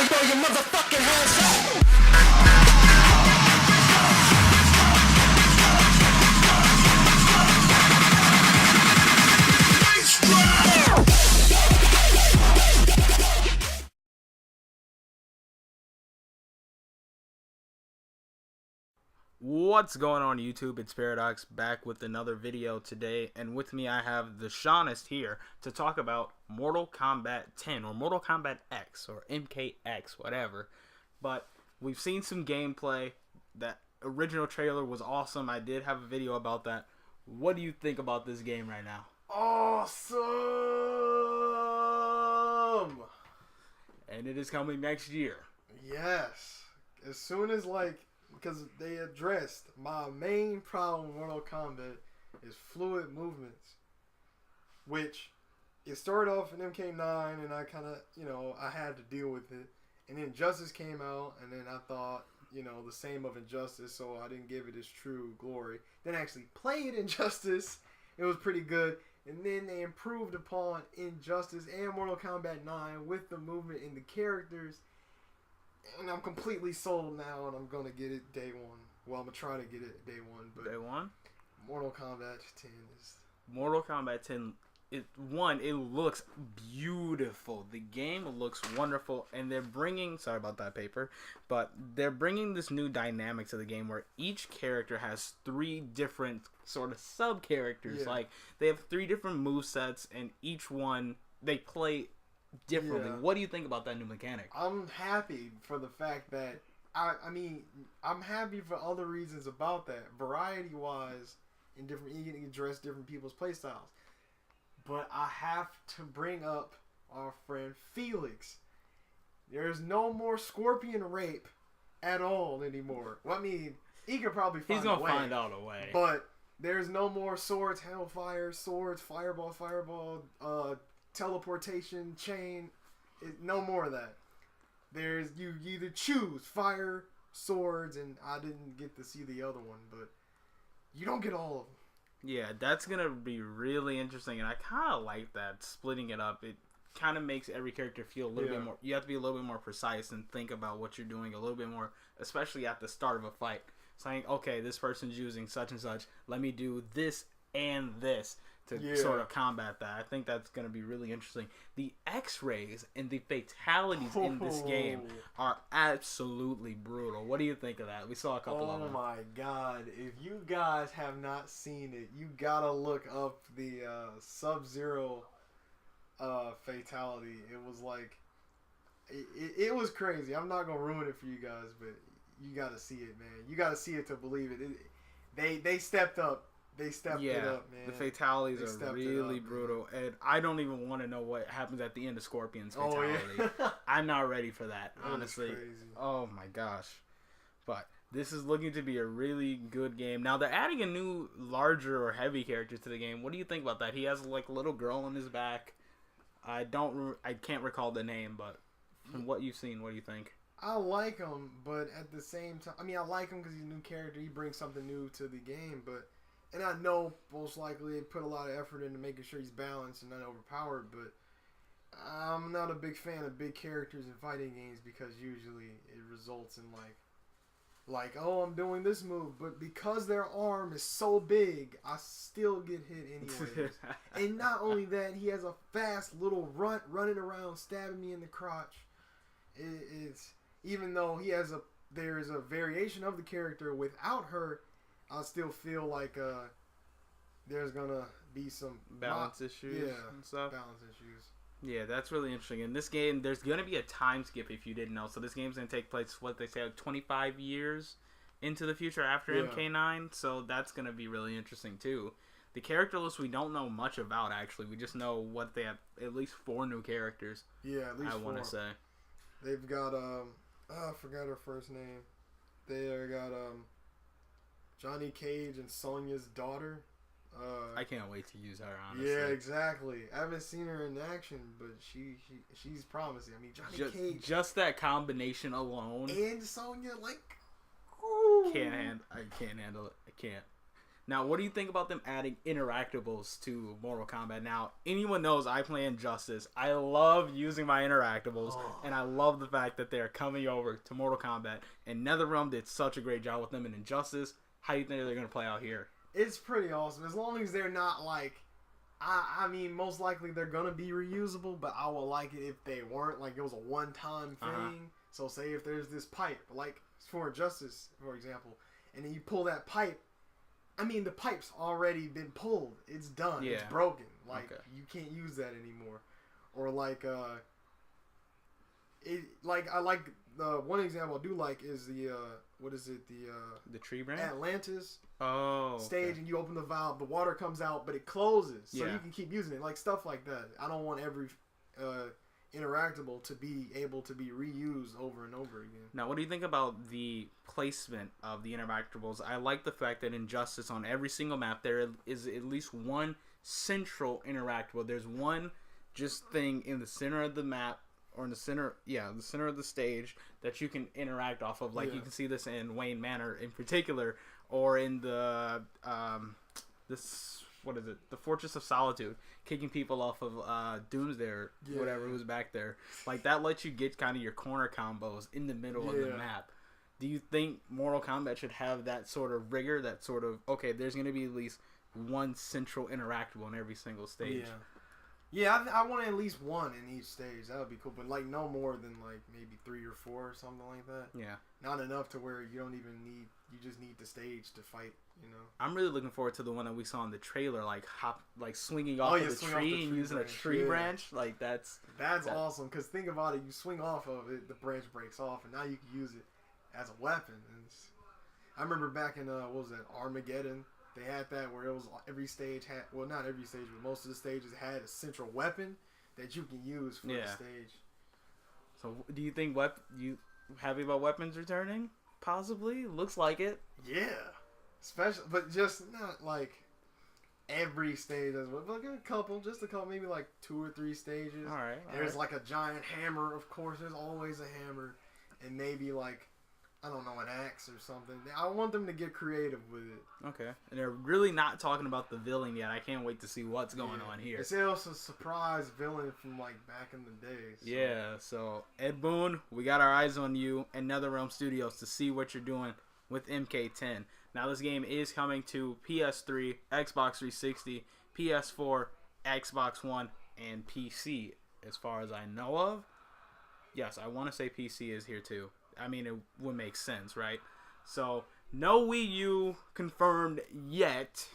throw your motherfucking hands up. What's going on YouTube? It's Paradox back with another video today, and with me I have TheSeanist here to talk about Mortal Kombat 10 or Mortal Kombat X or MKX, whatever. But we've seen some gameplay. That original trailer was awesome. I did have a video about that. What do you think about this game right now? Awesome! And it is coming next year. Yes. As soon as, because they addressed my main problem with Mortal Kombat is fluid movements, which it started off in MK9 and I kind of, I had to deal with it. And then Injustice came out and then I thought, the same of Injustice, so I didn't give it its true glory. Then I actually played Injustice. It was pretty good. And then they improved upon Injustice and Mortal Kombat 9 with the movement and the characters. And I'm completely sold now, and I'm going to get it day one. Well, I'm going to try to get it day one. But Day one? Mortal Kombat 10 is... Mortal Kombat 10, it looks beautiful. The game looks wonderful, and they're bringing, sorry about that paper, but they're bringing this new dynamic to the game where each character has three different sort of sub-characters. Yeah. Like, they have three different movesets, and each one, they play differently. Yeah. What do you think about that new mechanic? I'm happy for the fact that... I'm happy for other reasons about that. Variety-wise, you can address different people's playstyles. But I have to bring up our friend Felix. There's no more scorpion rape at all anymore. Well, he could probably find He's a going to way. find out a way. But there's no more swords, hellfire, swords, fireball, teleportation, chain. No more of that. There's you either choose fire, swords, and I didn't get to see the other one, but you don't get all of them. Yeah, that's going to be really interesting, and I kind of like that, splitting it up. It kind of makes every character feel a little bit more... You have to be a little bit more precise and think about what you're doing a little bit more, especially at the start of a fight. Saying, okay, this person's using such and such. Let me do this and this to sort of combat that. I think that's going to be really interesting. The X-rays and the fatalities in this game are absolutely brutal. What do you think of that? We saw a couple of them. Oh my god. If you guys have not seen it, you gotta look up the Sub-Zero fatality. It was like... It was crazy. I'm not going to ruin it for you guys, but you gotta see it, man. You gotta see it to believe it. They stepped up. They stepped it up, man. The fatalities are really brutal, and I don't even want to know what happens at the end of Scorpion's fatality. Oh, yeah. I'm not ready for that, honestly. That was crazy. Oh my gosh. But this is looking to be a really good game. Now they're adding a new larger or heavy character to the game. What do you think about that? He has like a little girl on his back. I can't recall the name, but from what you've seen, what do you think? I like him, but at the same time, I like him because he's a new character. He brings something new to the game, and I know most likely they put a lot of effort into making sure he's balanced and not overpowered, but I'm not a big fan of big characters in fighting games because usually it results in oh, I'm doing this move, but because their arm is so big, I still get hit anyways. And not only that, he has a fast little running around, stabbing me in the crotch. It's... Even though there's a variation of the character without her, I still feel like there's gonna be some balance issues and stuff. Balance issues. Yeah, that's really interesting. In this game, there's gonna be a time skip if you didn't know. So this game's gonna take place, what they say, 25 years into the future after MK9. So that's gonna be really interesting too. The character list we don't know much about actually. We just know what they have. At least 4 new characters. Yeah, at least 4. I want to say they've got I forgot her first name. They got Johnny Cage and Sonya's daughter. I can't wait to use her, honestly. Yeah, exactly. I haven't seen her in action, but she's promising. Johnny Cage. Just that combination alone. And Sonya, I can't handle it. I can't. Now, what do you think about them adding interactables to Mortal Kombat? Now, anyone knows I play Injustice. I love using my interactables, and I love the fact that they're coming over to Mortal Kombat. And NetherRealm did such a great job with them in Injustice. How do you think they're going to play out here? It's pretty awesome. As long as they're not like... I mean, most likely they're going to be reusable, but I would like it if they weren't. Like, it was a one-time thing. So, say if there's this pipe, like for Injustice, for example, and then you pull that pipe, I mean, the pipe's already been pulled. It's done. Yeah. It's broken. Like, you can't use that anymore. Or like, I like the one example I do like is the what is it, the tree branch Atlantis okay. stage, and you open the valve, the water comes out, but it closes, so Yeah. you can keep using it, like stuff like that. I don't want every interactable to be able to be reused over and over again. Now, what do you think about the placement of the interactables? I like the fact that in Justice, on every single map, there is at least one central interactable. There's one just thing in the center of the map, or in the center, the center of the stage that you can interact off of. Like, you can see this in Wayne Manor in particular, or in the, the Fortress of Solitude, kicking people off of Doomsday or whatever was back there. Like, that lets you get kind of your corner combos in the middle of the map. Do you think Mortal Kombat should have that sort of rigor, that sort of, okay, there's going to be at least one central interactable in every single stage? Yeah, I want at least one in each stage. That would be cool, but like no more than like maybe 3 or 4 or something like that. Yeah. Not enough to where you don't even need, you just need the stage to fight, you know. I'm really looking forward to the one that we saw in the trailer, like swinging off of the tree and using a tree branch. Like, that's awesome, because think about it, you swing off of it, the branch breaks off, and now you can use it as a weapon. And I remember back in, what was that, Armageddon, they had that where it was every stage had, well, not every stage, but most of the stages had a central weapon that you can use for the stage. So, do you think you happy about weapons returning? Possibly. Looks like it. Yeah. Special, but just not like every stage as well. Like just a couple, maybe like 2 or 3 stages. All right. There's like a giant hammer, of course. There's always a hammer, and maybe like, I don't know, an axe or something. I want them to get creative with it. Okay. And they're really not talking about the villain yet. I can't wait to see what's going on here. It's also a surprise villain from like back in the days. So. Yeah, so Ed Boon, we got our eyes on you and NetherRealm Studios to see what you're doing with MK10. Now, this game is coming to PS3, Xbox 360, PS4, Xbox One, and PC, as far as I know of. Yes, I want to say PC is here too. I mean, it would make sense, right? So, no Wii U confirmed yet,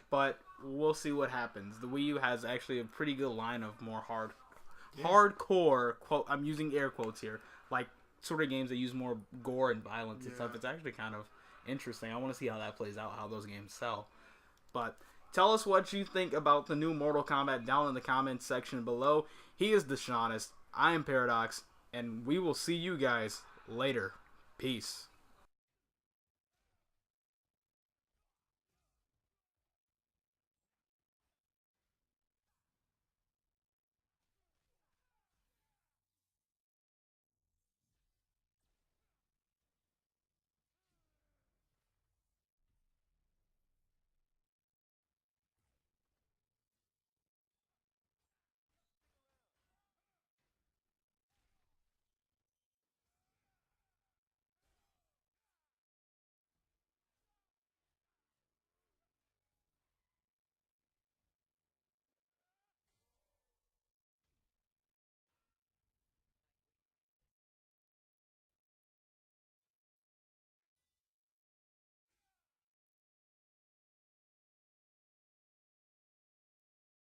but we'll see what happens. The Wii U has actually a pretty good line of more hardcore, quote, I'm using air quotes here, like sort of games that use more gore and violence and stuff. It's actually kind of interesting. I want to see how that plays out, how those games sell. But tell us what you think about the new Mortal Kombat down in the comments section below. He is TheSeanist. I am Paradox, and we will see you guys later. Peace.